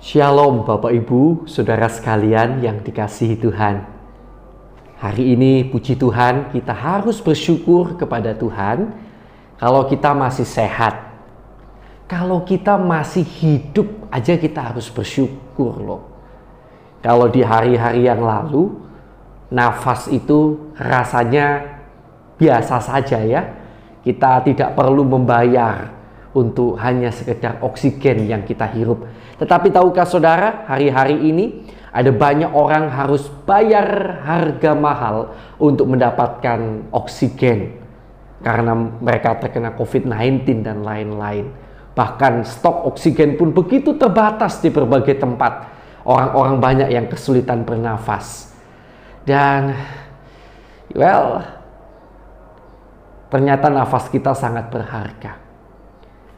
Shalom Bapak Ibu, Saudara sekalian yang dikasihi Tuhan. Hari ini puji Tuhan kita harus bersyukur kepada Tuhan kalau kita masih sehat. Kalau kita masih hidup aja kita harus bersyukur loh. Kalau di hari-hari yang lalu nafas itu rasanya biasa saja ya. Kita tidak perlu membayar untuk hanya sekedar oksigen yang kita hirup. Tetapi tahukah saudara, hari-hari ini ada banyak orang harus bayar harga mahal untuk mendapatkan oksigen karena mereka terkena COVID-19 dan lain-lain. Bahkan stok oksigen pun begitu terbatas di berbagai tempat. Orang-orang banyak yang kesulitan bernafas. Dan ternyata nafas kita sangat berharga.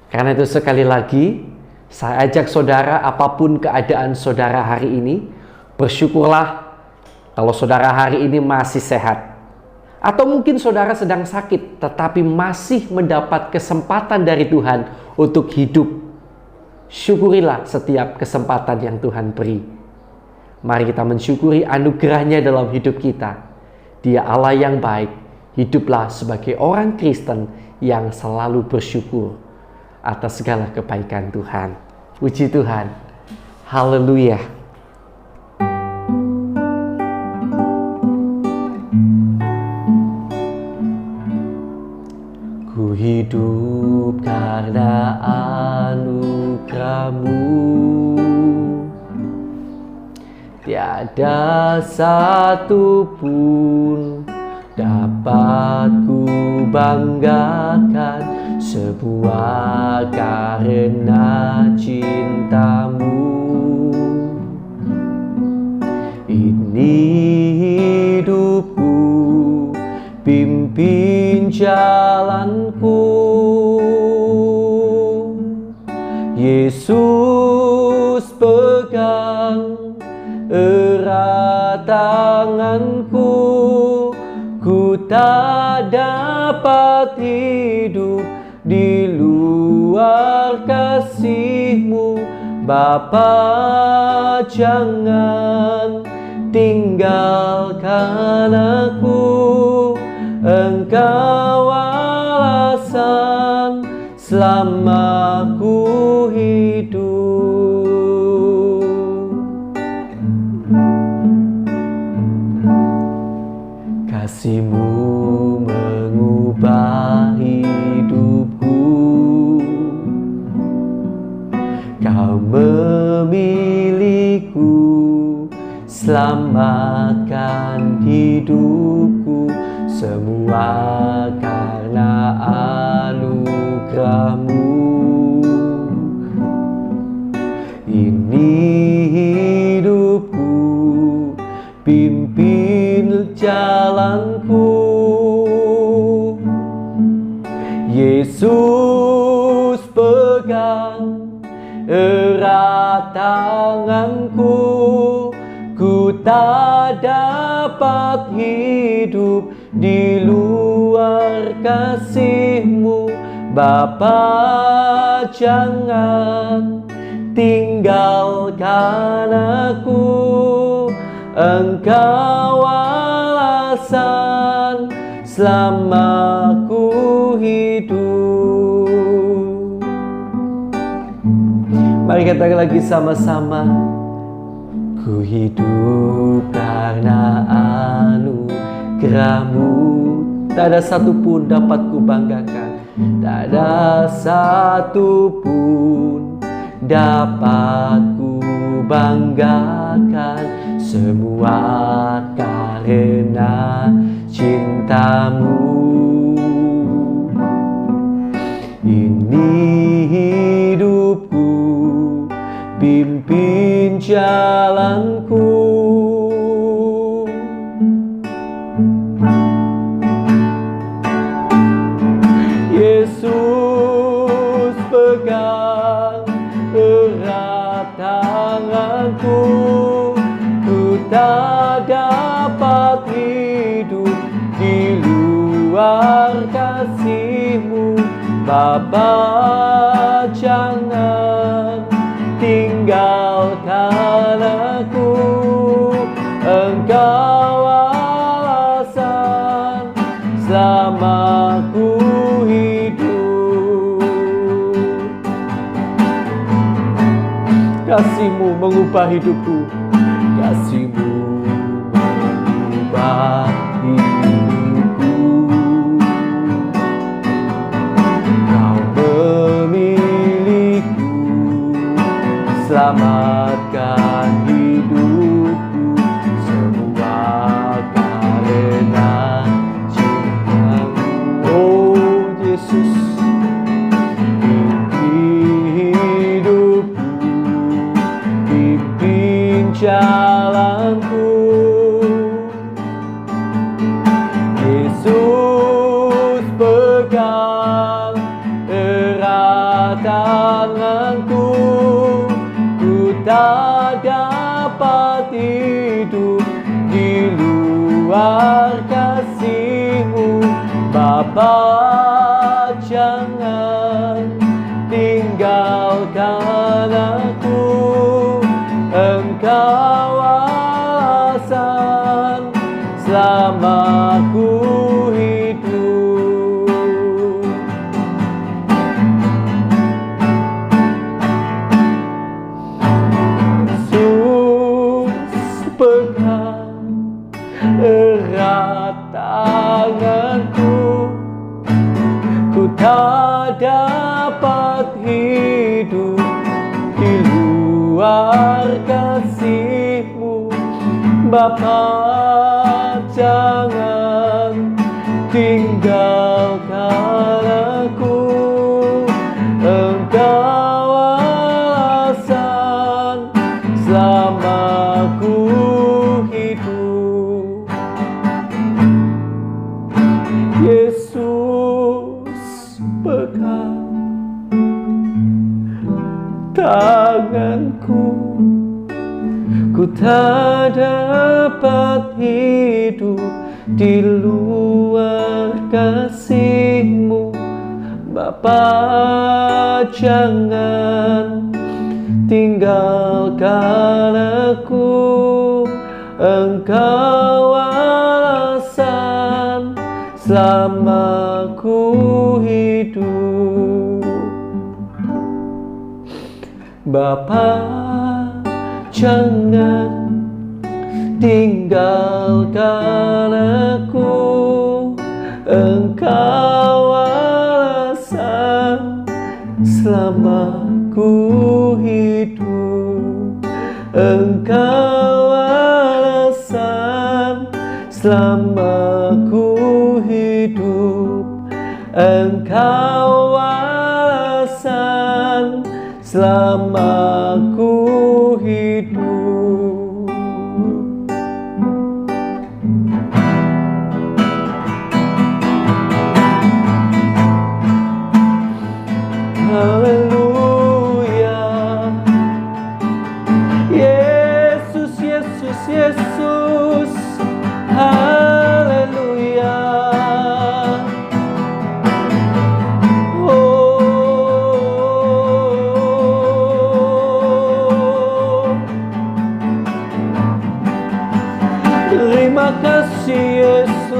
Karena itu sekali lagi saya ajak saudara, apapun keadaan saudara hari ini, bersyukurlah kalau saudara hari ini masih sehat. Atau mungkin saudara sedang sakit, tetapi masih mendapat kesempatan dari Tuhan untuk hidup. Syukurilah setiap kesempatan yang Tuhan beri. Mari kita mensyukuri anugerahnya dalam hidup kita. Dia Allah yang baik. Hiduplah sebagai orang Kristen yang selalu bersyukur atas segala kebaikan Tuhan. Puji Tuhan. Haleluya. Ku hidup karena anugerah-Mu. Tiada satu pun dapat ku banggakan, semua karena cinta-Mu. Ini hidupku, pimpin jalanku. Yesus pegang erat tanganku, ku tak dapat hidup di luar kasih-Mu. Bapa, jangan tinggalkan aku. Engkau alasan selama ku hidup. Kasih-Mu mengubah hidupku. Kau memilihku, selamatkan hidupku. Semua karena anugerah-Mu. Ini hidupku, pimpin jalanku. Yesus pegang erat tanganku, ku tak dapat hidup di luar kasih-Mu. Bapa, jangan tinggalkan aku. Engkau alasan selama ku hidup. Mari katakan lagi sama-sama. Ku hidup karena anugerah-Mu. Tak ada satu pun dapat ku banggakan. Tak ada satu pun dapat ku banggakan. Semua karena cinta-Mu. Ini hidupku, pimpin jalanku. Yesus pegang erat tanganku, ku tak dapat hidup di luar kasih-Mu. Bapa, jangan tinggalkan tinggalkan aku. Engkau alasan selama ku hidup. Kasih-Mu mengubah hidupku, kasih-Mu mengubah hidupku. Kau memilihku, selamatkan hidupku, semua karena cinta-Mu. Oh Yesus, jalanku. Yesus, pegang erat tanganku. Ku tak dapat hidup di luar kasih-Mu. Bapa, jangan tinggalkan aku. Engkau alasan selama ku hidup. Yesus, pegang erat tanganku. Ku tak dapat hidup di luar kasih-Mu. Bapa, jangan tinggalkan aku. Engkau alasan selama ku hidup. Yesus, pegang tanganku. Ku tak dapat hidup di luar kasih-Mu. Bapa, jangan tinggalkan aku. Engkau alasan selama ku hidup. Bapa, jangan tinggalkan aku. Engkau alasan selama ku hidup. Engkau alasan selama ku hidup. Engkau alasan selama ku hidup. Haleluya. Yesus, Yesus, Yesus. Haleluya. Terima kasih Yesus.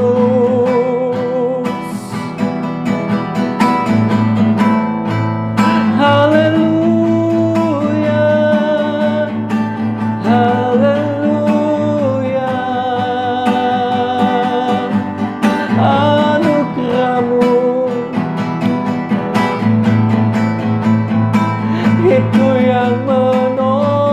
Haleluya. Haleluya. Anugerah-Mu itu yang menopangku.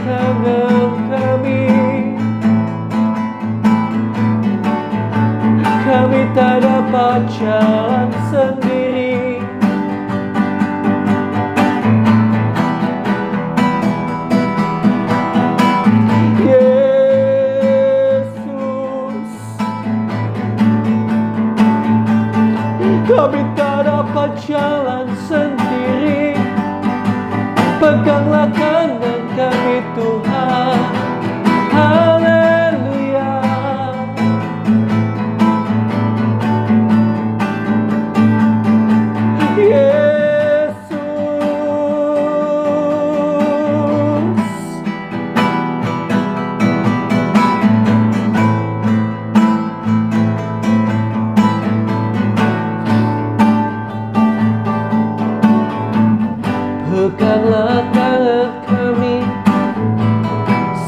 tangan kami. Kami tak dapat jalan sendiri. Yesus, kami tak dapat jalan sendiri. Peganglah tangan kami Tuhan. Haleluya. Yesus, peganglah tangan kami,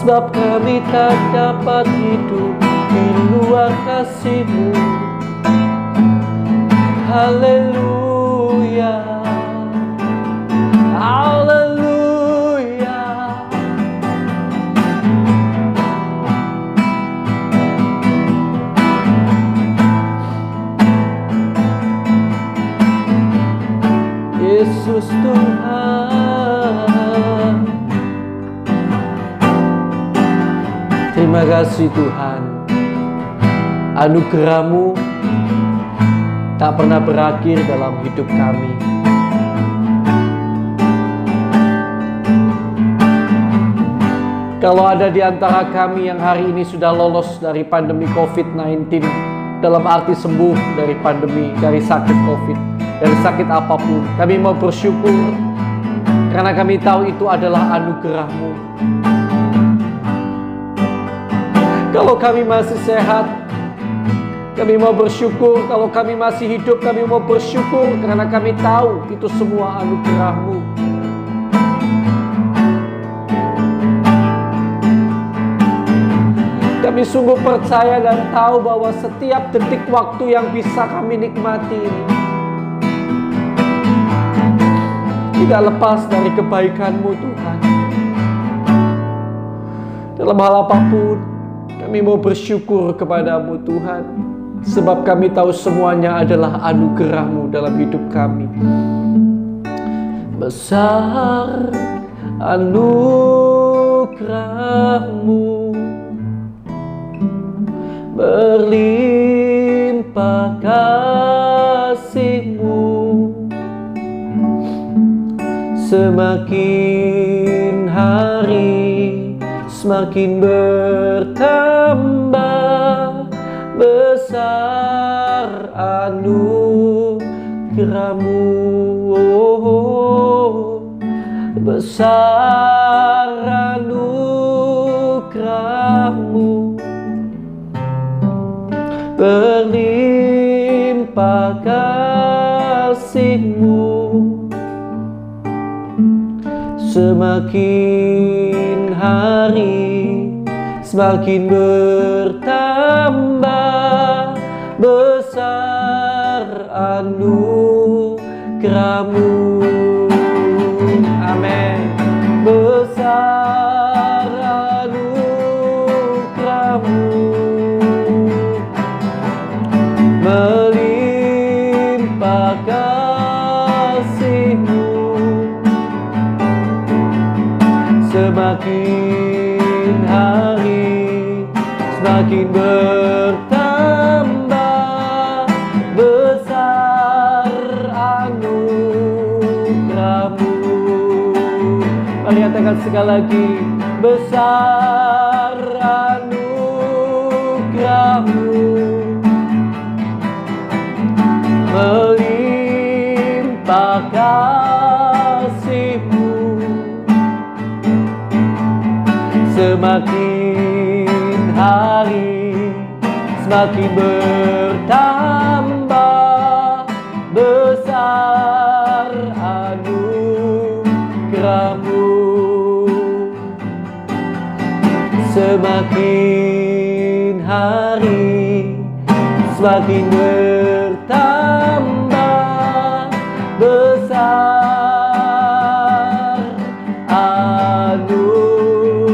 sebab kami tak dapat hidup di luar kasih-Mu. Haleluya, haleluya. Yesus Tuhan, terima kasih Tuhan. Anugerah-Mu tak pernah berakhir dalam hidup kami. Kalau ada di antara kami yang hari ini sudah lolos dari pandemi COVID-19, dalam arti sembuh dari pandemi, dari sakit COVID, dari sakit apapun, kami mau bersyukur karena kami tahu itu adalah anugerah-Mu. Kalau kami masih sehat, kami mau bersyukur. Kalau kami masih hidup, kami mau bersyukur karena kami tahu itu semua anugerah-Mu. Kami sungguh percaya dan tahu bahwa setiap detik waktu yang bisa kami nikmati ini tidak lepas dari kebaikan-Mu Tuhan. Dalam hal apapun, kami mau bersyukur kepada-Mu Tuhan, sebab kami tahu semuanya adalah anugerah-Mu dalam hidup kami. Besar anugerah-Mu, berlimpah kasih-Mu, semakin hari semakin bertambah. Besar anugerah-Mu, besar anugerah-Mu, berlimpah kasih-Mu, semakin hari semakin bertambah. Besar anugerah-Mu. Amin. Besar anugerah-Mu, melimpah kasih-Mu, semakin hari semakin bertambah. Besar anugerah-Mu. Mari katakan sekali lagi. Besar anugerah-Mu, melimpah kasih-Mu, semakin hari semakin bertambah. Besar anugerah-Mu, semakin hari semakin bertambah. Besar anugerah-Mu.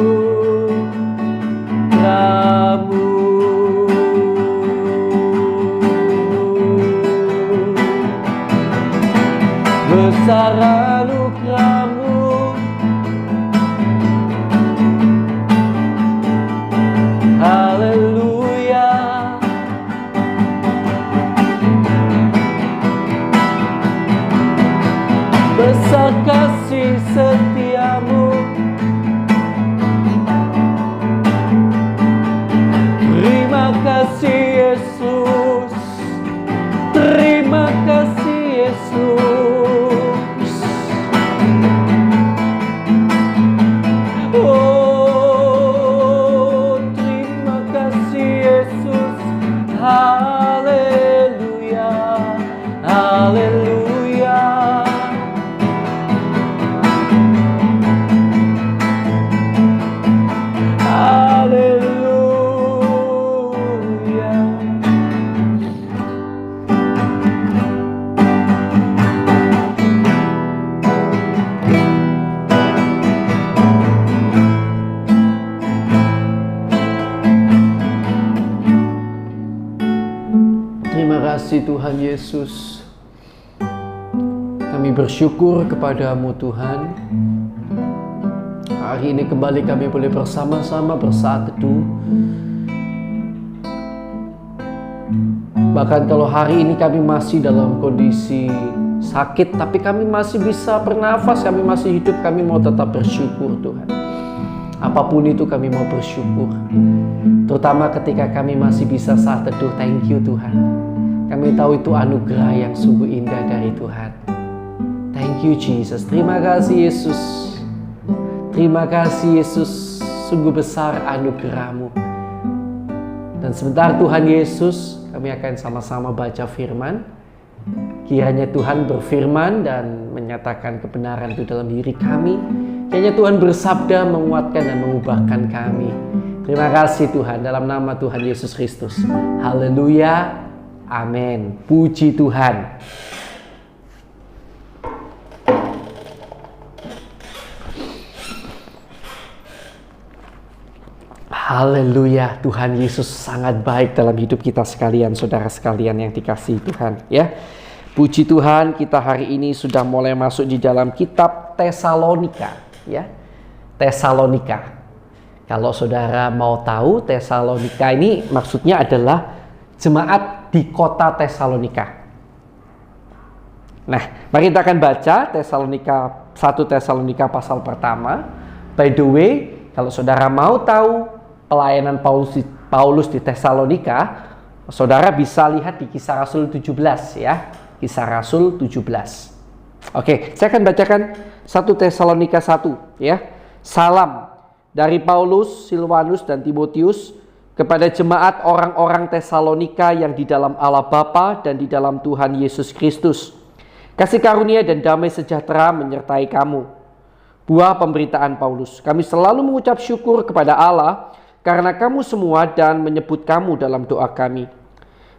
kasih Tuhan Yesus. Kami bersyukur kepadamu Tuhan. Hari ini kembali kami boleh bersama-sama bersaat teduh. Bahkan kalau hari ini kami masih dalam kondisi sakit, tapi kami masih bisa bernafas, kami masih hidup, kami mau tetap bersyukur Tuhan. Apapun itu kami mau bersyukur. Terutama ketika kami masih bisa saat teduh, thank you Tuhan. Kami tahu itu anugerah yang sungguh indah dari Tuhan. Thank you Jesus. Terima kasih Yesus. Terima kasih Yesus. Sungguh besar anugerah-Mu. Dan sebentar Tuhan Yesus, kami akan sama-sama baca firman. Kiranya Tuhan berfirman dan menyatakan kebenaran itu dalam diri kami. Kiranya Tuhan bersabda, menguatkan dan mengubahkan kami. Terima kasih Tuhan, dalam nama Tuhan Yesus Kristus. Haleluya. Amin. Puji Tuhan. Haleluya. Tuhan Yesus sangat baik dalam hidup kita sekalian, saudara sekalian yang dikasihi Tuhan, ya. Puji Tuhan, kita hari ini sudah mulai masuk di dalam kitab Tesalonika, ya. Tesalonika. Kalau saudara mau tahu, Tesalonika ini maksudnya adalah jemaat di kota Tesalonika. Nah, mari kita akan baca Tesalonika 1 Tesalonika pasal pertama. By the way, kalau saudara mau tahu pelayanan Paulus di Tesalonika, saudara bisa lihat di Kisah Rasul 17 ya. Kisah Rasul 17. Oke, saya akan bacakan 1 Tesalonika 1 ya. Salam dari Paulus, Silwanus dan Timotius kepada jemaat orang-orang Tesalonika yang di dalam Allah Bapa dan di dalam Tuhan Yesus Kristus. Kasih karunia dan damai sejahtera menyertai kamu. Buah pemberitaan Paulus. Kami selalu mengucap syukur kepada Allah karena kamu semua dan menyebut kamu dalam doa kami.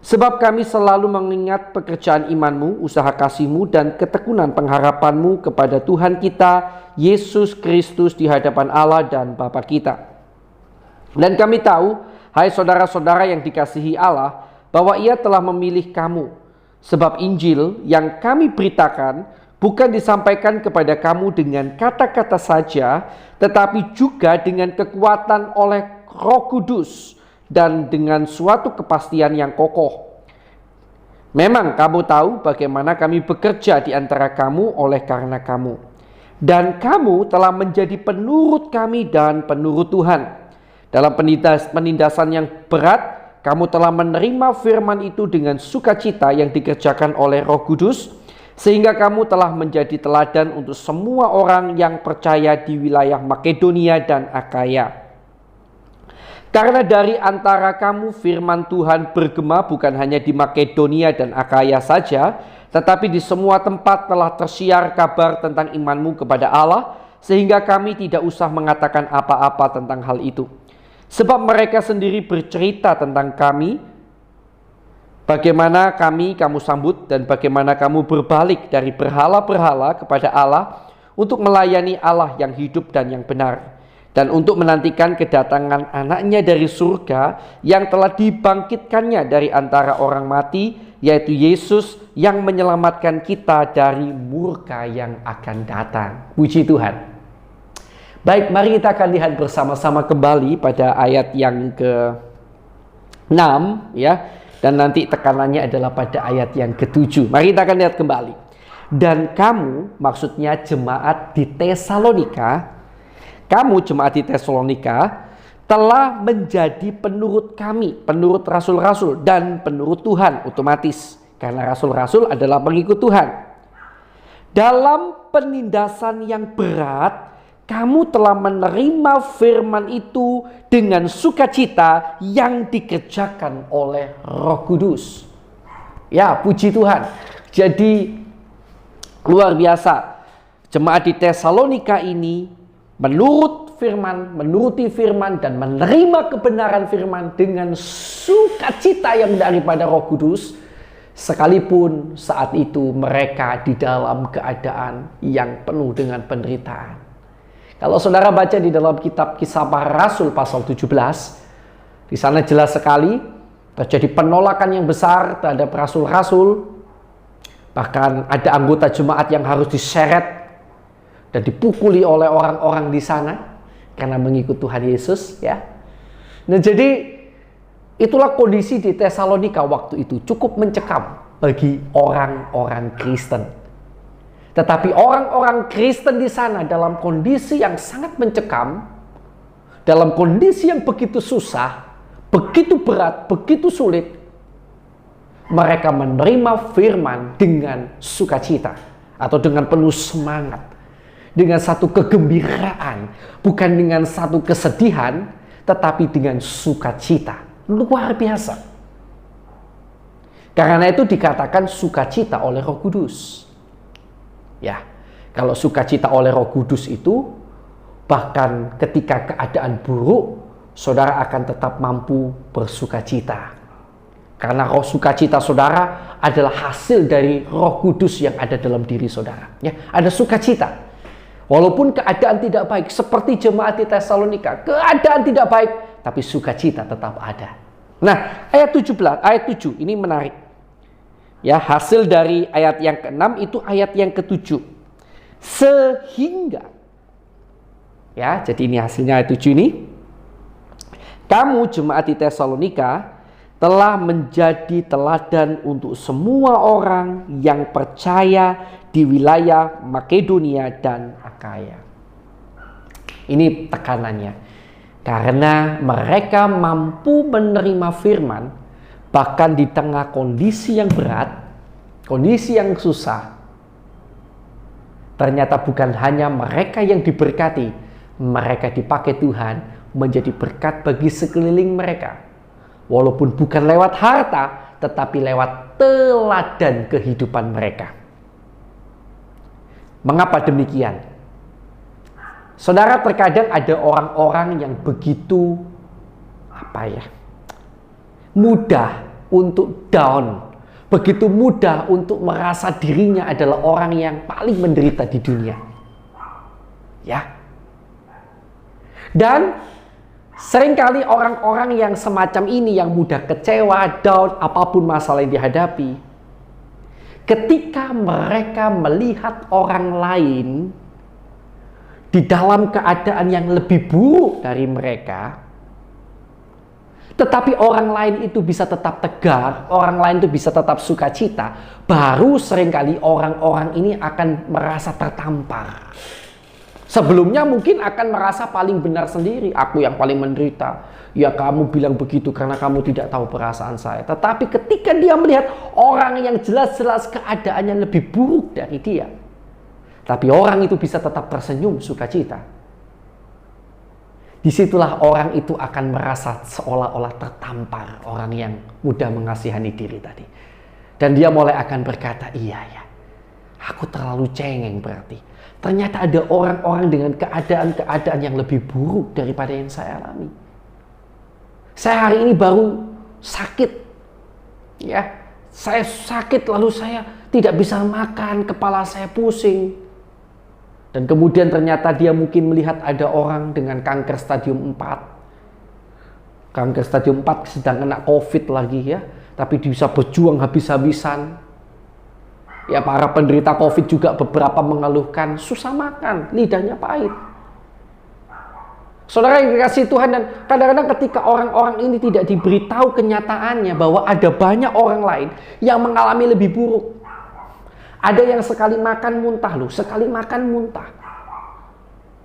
Sebab kami selalu mengingat pekerjaan imanmu, usaha kasihmu, dan ketekunan pengharapanmu kepada Tuhan kita, Yesus Kristus di hadapan Allah dan Bapa kita. Dan kami tahu, hai saudara-saudara yang dikasihi Allah, bahwa Ia telah memilih kamu. Sebab Injil yang kami beritakan bukan disampaikan kepada kamu dengan kata-kata saja, tetapi juga dengan kekuatan oleh Roh Kudus dan dengan suatu kepastian yang kokoh. Memang kamu tahu bagaimana kami bekerja di antara kamu oleh karena kamu. Dan kamu telah menjadi penurut kami dan penurut Tuhan. Dalam penindasan yang berat, kamu telah menerima firman itu dengan sukacita yang dikerjakan oleh Roh Kudus, sehingga kamu telah menjadi teladan untuk semua orang yang percaya di wilayah Makedonia dan Akaya. Karena dari antara kamu firman Tuhan bergema bukan hanya di Makedonia dan Akaya saja, tetapi di semua tempat telah tersiar kabar tentang imanmu kepada Allah, sehingga kami tidak usah mengatakan apa-apa tentang hal itu. Sebab mereka sendiri bercerita tentang kami, bagaimana kamu sambut dan bagaimana kamu berbalik dari berhala-berhala kepada Allah untuk melayani Allah yang hidup dan yang benar. Dan untuk menantikan kedatangan anaknya dari surga yang telah dibangkitkannya dari antara orang mati, yaitu Yesus yang menyelamatkan kita dari murka yang akan datang. Puji Tuhan. Baik, mari kita akan lihat bersama-sama kembali pada ayat yang ke-6 ya. Dan nanti tekanannya adalah pada ayat yang ke-7. Mari kita akan lihat kembali. Dan kamu, maksudnya jemaat di Tesalonika, kamu jemaat di Tesalonika telah menjadi penurut kami, penurut rasul-rasul dan penurut Tuhan otomatis. Karena rasul-rasul adalah pengikut Tuhan. Dalam penindasan yang berat, kamu telah menerima firman itu dengan sukacita yang dikerjakan oleh Roh Kudus. Ya, puji Tuhan. Jadi luar biasa. Jemaat di Tesalonika ini menuruti firman dan menerima kebenaran firman dengan sukacita yang daripada Roh Kudus, sekalipun saat itu mereka di dalam keadaan yang penuh dengan penderitaan. Kalau saudara baca di dalam kitab Kisah Para Rasul pasal 17, di sana jelas sekali Terjadi penolakan yang besar terhadap rasul-rasul. Bahkan ada anggota jemaat yang harus diseret dan dipukuli oleh orang-orang di sana karena mengikut Tuhan Yesus, ya. Nah, jadi itulah kondisi di Tesalonika waktu itu, cukup mencekam bagi orang-orang Kristen. Tetapi orang-orang Kristen di sana dalam kondisi yang sangat mencekam, dalam kondisi yang begitu susah, begitu berat, begitu sulit, mereka menerima firman dengan sukacita atau dengan penuh semangat, dengan satu kegembiraan, bukan dengan satu kesedihan, tetapi dengan sukacita. Luar biasa. Karena itu dikatakan sukacita oleh Roh Kudus. Ya, kalau sukacita oleh Roh Kudus itu, bahkan ketika keadaan buruk, saudara akan tetap mampu bersukacita. Karena roh sukacita saudara adalah hasil dari Roh Kudus yang ada dalam diri saudara. Ya, ada sukacita. Walaupun keadaan tidak baik, seperti jemaat di Tesalonika, keadaan tidak baik, tapi sukacita tetap ada. Nah, ayat 7 ini menarik. Ya, hasil dari ayat yang ke-6 itu ayat yang ke-7. Sehingga, ya, jadi ini hasilnya ayat 7 ini. Kamu jemaat di Tesalonika telah menjadi teladan untuk semua orang yang percaya di wilayah Makedonia dan Akaya. Ini tekanannya. Karena mereka mampu menerima firman, bahkan di tengah kondisi yang berat, kondisi yang susah. Ternyata bukan hanya mereka yang diberkati, mereka dipakai Tuhan menjadi berkat bagi sekeliling mereka. Walaupun bukan lewat harta, tetapi lewat teladan kehidupan mereka. Mengapa demikian? Saudara, terkadang ada orang-orang yang begitu mudah untuk down, begitu mudah untuk merasa dirinya adalah orang yang paling menderita di dunia. Ya. Dan seringkali orang-orang yang semacam ini yang mudah kecewa, down, apapun masalah yang dihadapi, ketika mereka melihat orang lain di dalam keadaan yang lebih buruk dari mereka, tetapi orang lain itu bisa tetap tegar, orang lain itu bisa tetap sukacita, baru seringkali orang-orang ini akan merasa tertampar. Sebelumnya mungkin akan merasa paling benar sendiri, aku yang paling menderita. Ya, kamu bilang begitu karena kamu tidak tahu perasaan saya. Tetapi ketika dia melihat orang yang jelas-jelas keadaannya lebih buruk dari dia, tapi orang itu bisa tetap tersenyum sukacita, disitulah orang itu akan merasa seolah-olah tertampar, orang yang mudah mengasihani diri tadi. Dan dia mulai akan berkata, iya ya, aku terlalu cengeng berarti. Ternyata ada orang-orang dengan keadaan-keadaan yang lebih buruk daripada yang saya alami. Saya hari ini baru sakit, ya, saya sakit lalu saya tidak bisa makan, kepala saya pusing. Dan kemudian ternyata dia mungkin melihat ada orang dengan kanker stadium 4. Kanker stadium 4 sedang kena COVID lagi, ya. Tapi dia bisa berjuang habis-habisan. Ya, para penderita COVID juga beberapa mengeluhkan susah makan, lidahnya pahit. Saudara yang dikasihi Tuhan, dan kadang-kadang ketika orang-orang ini tidak diberitahu kenyataannya bahwa ada banyak orang lain yang mengalami lebih buruk. Ada yang sekali makan muntah loh, sekali makan muntah.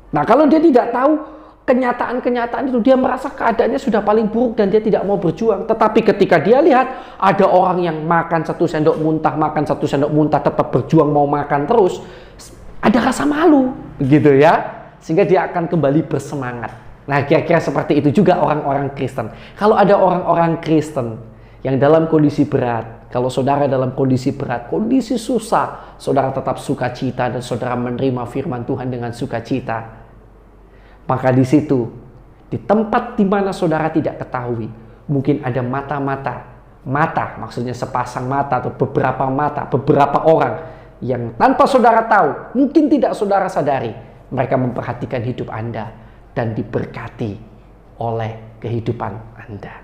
Nah, kalau dia tidak tahu kenyataan-kenyataan itu, dia merasa keadaannya sudah paling buruk dan dia tidak mau berjuang. Tetapi ketika dia lihat ada orang yang makan 1 sendok muntah, tetap berjuang mau makan terus, ada rasa malu, gitu ya. Sehingga dia akan kembali bersemangat. Nah, kira-kira seperti itu juga orang-orang Kristen. Kalau ada orang-orang Kristen yang dalam kondisi berat, kalau saudara dalam kondisi berat, kondisi susah, saudara tetap sukacita dan saudara menerima firman Tuhan dengan sukacita, maka di situ, di tempat di mana saudara tidak ketahui, mungkin ada mata, maksudnya sepasang mata atau beberapa orang yang tanpa saudara tahu, mungkin tidak saudara sadari, mereka memperhatikan hidup Anda dan diberkati oleh kehidupan Anda.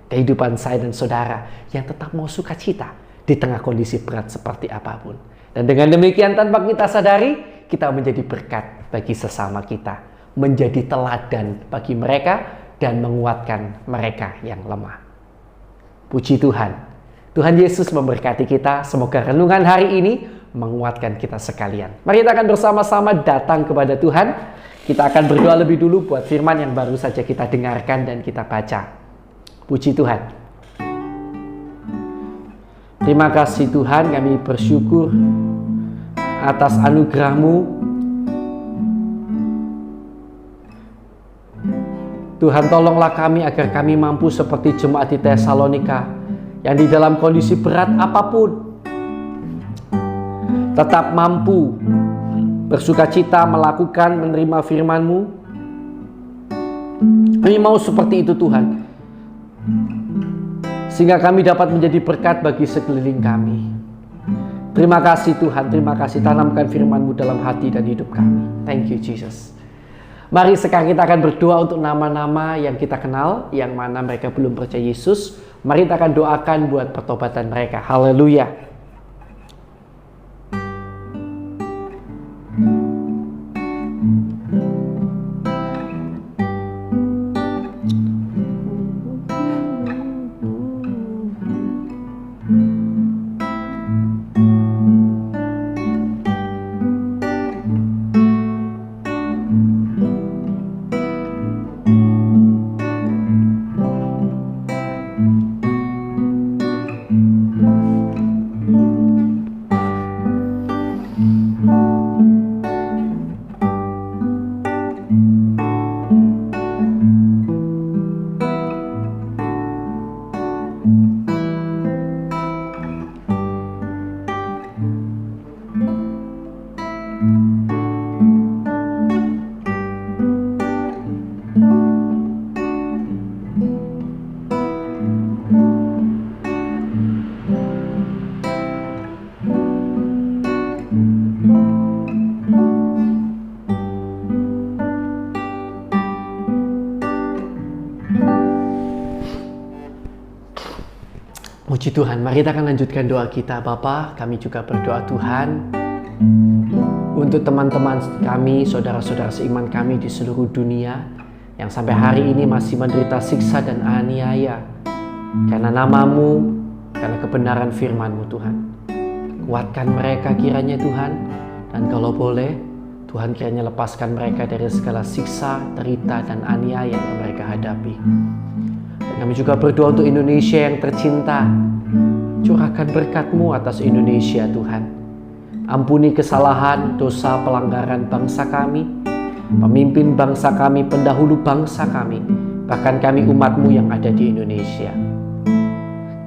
kehidupan saya dan saudara yang tetap mau sukacita di tengah kondisi berat seperti apapun. Dan dengan demikian tanpa kita sadari, kita menjadi berkat bagi sesama kita, menjadi teladan bagi mereka dan menguatkan mereka yang lemah. Puji Tuhan. Tuhan Yesus memberkati kita. Semoga renungan hari ini menguatkan kita sekalian. Mari kita akan bersama-sama datang kepada Tuhan. Kita akan berdoa lebih dulu buat firman yang baru saja kita dengarkan dan kita baca. Puji Tuhan. Terima kasih Tuhan, kami bersyukur atas anugerah-Mu. Tuhan, tolonglah kami agar kami mampu seperti jemaat di Tesalonika yang di dalam kondisi berat apapun tetap mampu bersukacita melakukan menerima firman-Mu. Kami mau seperti itu Tuhan, sehingga kami dapat menjadi berkat bagi sekeliling kami. Terima kasih Tuhan, terima kasih, tanamkan firman-Mu dalam hati dan hidup kami. Thank you Jesus. Mari sekarang kita akan berdoa untuk nama-nama yang kita kenal, yang mana mereka belum percaya Yesus. Mari kita akan doakan buat pertobatan mereka. Haleluya. Puji Tuhan, mari kita akan lanjutkan doa kita. Bapa, kami juga berdoa Tuhan untuk teman-teman kami, saudara-saudara seiman kami di seluruh dunia yang sampai hari ini masih menderita siksa dan aniaya karena nama-Mu, karena kebenaran firman-Mu Tuhan. Kuatkan mereka kiranya Tuhan, dan kalau boleh Tuhan kiranya lepaskan mereka dari segala siksa, derita dan aniaya yang mereka hadapi. Kami juga berdoa untuk Indonesia yang tercinta. Curahkan berkat-Mu atas Indonesia Tuhan. Ampuni kesalahan, dosa, pelanggaran bangsa kami, pemimpin bangsa kami, pendahulu bangsa kami, bahkan kami umat-Mu yang ada di Indonesia.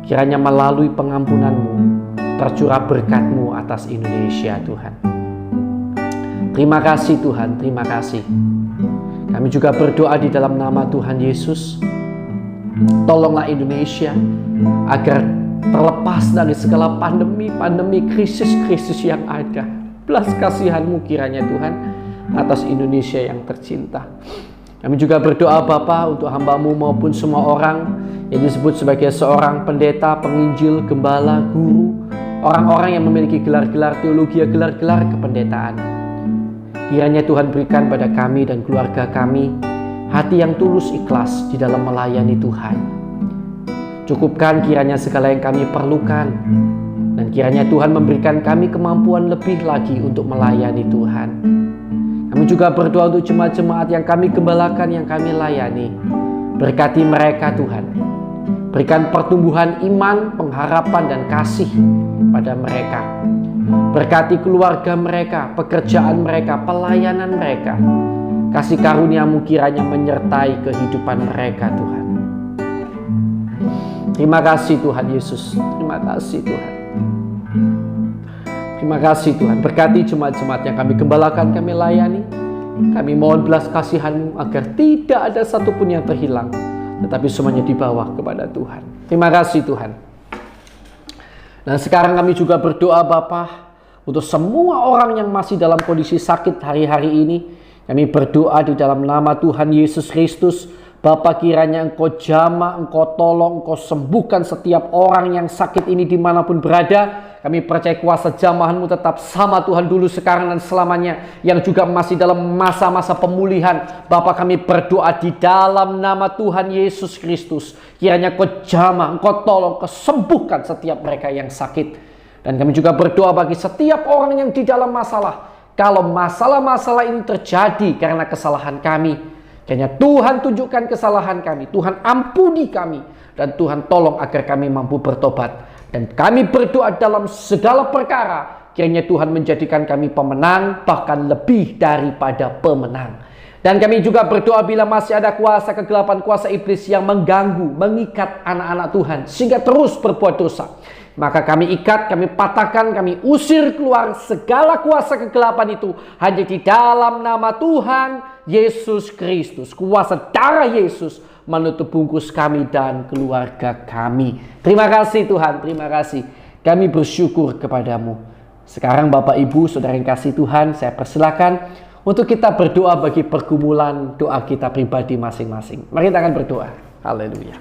Kiranya melalui pengampunan-Mu, tercurah berkat-Mu atas Indonesia Tuhan. Terima kasih Tuhan, terima kasih. Kami juga berdoa di dalam nama Tuhan Yesus. Tolonglah Indonesia agar terlepas dari segala pandemi, krisis-krisis yang ada. Belas kasihan-Mu kiranya Tuhan atas Indonesia yang tercinta. Kami juga berdoa Bapa untuk hamba-Mu maupun semua orang yang disebut sebagai seorang pendeta, penginjil, gembala, guru, orang-orang yang memiliki gelar-gelar teologi, gelar-gelar kependetaan. Kiranya Tuhan berikan pada kami dan keluarga kami hati yang tulus ikhlas di dalam melayani Tuhan. Cukupkan kiranya segala yang kami perlukan, dan kiranya Tuhan memberikan kami kemampuan lebih lagi untuk melayani Tuhan. Kami juga berdoa untuk jemaat-jemaat yang kami gembalakan, yang kami layani. Berkati mereka Tuhan. Berikan pertumbuhan iman, pengharapan dan kasih pada mereka. Berkati keluarga mereka, pekerjaan mereka, pelayanan mereka. Kasih karunia-Mu kiranya menyertai kehidupan mereka Tuhan. Terima kasih Tuhan Yesus. Terima kasih Tuhan. Terima kasih Tuhan. Berkati jemaat-jemaat yang kami gembalakan, kami layani. Kami mohon belas kasihan-Mu agar tidak ada satupun yang terhilang, tetapi semuanya dibawa kepada Tuhan. Terima kasih Tuhan. Dan sekarang kami juga berdoa Bapa untuk semua orang yang masih dalam kondisi sakit hari-hari ini. Kami berdoa di dalam nama Tuhan Yesus Kristus, Bapa, kiranya Engkau jamah, Engkau tolong, Engkau sembuhkan setiap orang yang sakit ini dimanapun berada. Kami percaya kuasa jamahan-Mu tetap sama Tuhan dulu, sekarang dan selamanya, yang juga masih dalam masa-masa pemulihan. Bapa, kami berdoa di dalam nama Tuhan Yesus Kristus, kiranya Engkau jamah, Engkau tolong, Engkau sembuhkan setiap mereka yang sakit. Dan kami juga berdoa bagi setiap orang yang di dalam masalah. Kalau masalah-masalah ini terjadi karena kesalahan kami, kiranya Tuhan tunjukkan kesalahan kami, Tuhan ampuni kami, dan Tuhan tolong agar kami mampu bertobat. Dan kami berdoa dalam segala perkara, kiranya Tuhan menjadikan kami pemenang, bahkan lebih daripada pemenang. Dan kami juga berdoa bila masih ada kuasa kegelapan, kuasa iblis yang mengganggu, mengikat anak-anak Tuhan sehingga terus berbuat dosa, maka kami ikat, kami patahkan, kami usir keluar segala kuasa kegelapan itu hanya di dalam nama Tuhan Yesus Kristus. Kuasa darah Yesus menutup bungkus kami dan keluarga kami. Terima kasih Tuhan, terima kasih. Kami bersyukur kepadamu. Sekarang Bapak Ibu Saudara yang kasih Tuhan, saya persilakan untuk kita berdoa bagi pergumulan doa kita pribadi masing-masing. Mari kita akan berdoa. Haleluya.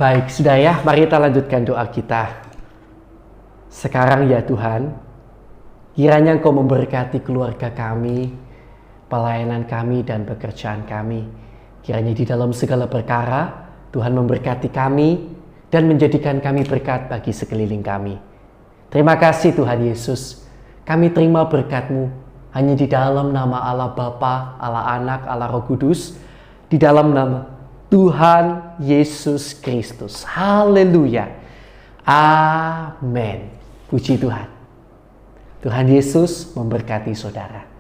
Baik, sudah ya, mari kita lanjutkan doa kita. Sekarang ya Tuhan, kiranya Engkau memberkati keluarga kami, pelayanan kami, dan pekerjaan kami. Kiranya di dalam segala perkara, Tuhan memberkati kami dan menjadikan kami berkat bagi sekeliling kami. Terima kasih Tuhan Yesus, kami terima berkat-Mu hanya di dalam nama Allah Bapa, Allah Anak, Allah Roh Kudus, di dalam nama Tuhan Yesus Kristus. Haleluya. Amin. Puji Tuhan. Tuhan Yesus memberkati saudara.